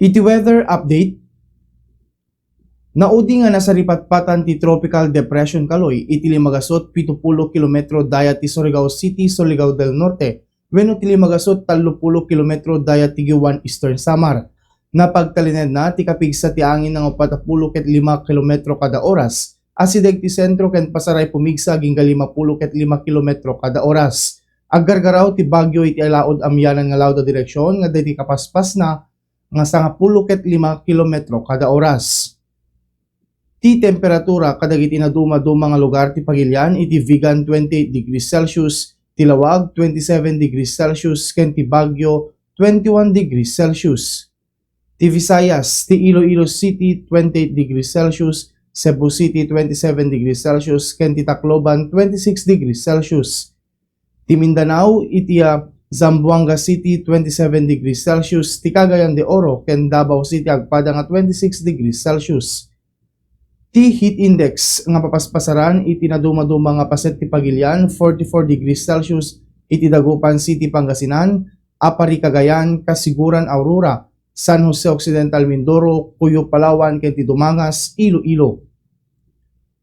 Iti weather update. Naudi nga nasa ripatpatan ti Tropical Depression Kaloy iti limagasot 70 km dayat ti Surigao City, Surigao del Norte, wenno ti limagasot 30 km dayat ti Giwan, Eastern Samar. Napagtalined na ti kapigsa ti angin ng 45 km kada oras, asideg ti sentro ken pasaray pumigsa ginga 50 km kada oras. Aggargaraw ti bagyo iti alaod amyanan nga lawda direksyon nga daydi kapaspas na nga 10 km kada oras. Ti temperatura kadagiti na duma-duma nga lugar ti Pagilian iti Vigan 28 degrees Celsius, Tilawag 27 degrees Celsius, ken ti Baguio 21 degrees Celsius. Ti Visayas, ti Iloilo City 28 degrees Celsius, Cebu City 27 degrees Celsius, ken ti Tacloban 26 degrees Celsius. Ti Mindanao iti Zamboanga City 27 degrees Celsius, ti Cagayan de Oro ken Davao City agpada nga 26 degrees Celsius. Ti heat index nga papaspasaran iti naduma-duma nga paset ti Pagilian 44 degrees Celsius, iti Dagupan City Pangasinan, Apari Cagayan, Kasiguran Aurora, San Jose Occidental Mindoro, Puyo Palawan ken ti Dumangas, Iloilo.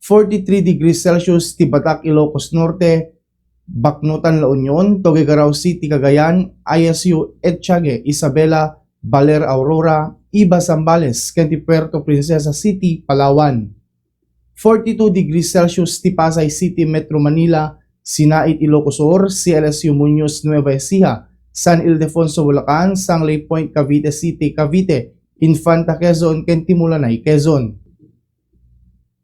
43 degrees Celsius ti Batak Ilocos Norte, Baknotan La Union, Tuguegarao City Cagayan, ISU Etchague, Isabela, Baler Aurora, Iba Zambales ken ti Puerto Princesa City, Palawan. 42 degrees Celsius ti Pasay City, Metro Manila, Sinait Ilocos Sur, CLSU Muñoz, Nueva Ecija, San Ildefonso Bulacan, Sangley Point Cavite City, Cavite, Infanta Quezon ken ti Mulanay, Quezon.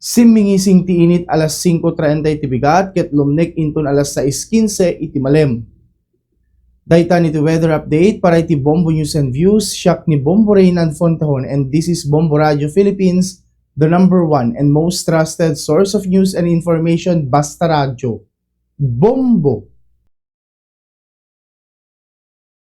Simingising ti init alas 5:30 ti bigat ket lumnek inton alas 6:15 iti malem. Daytan iti weather update para iti Bombo News and Views, siak ni Bombo Reynan Fontahon, and this is Bombo Radio Philippines, the #1 and most trusted source of news and information, basta radyo. Bombo!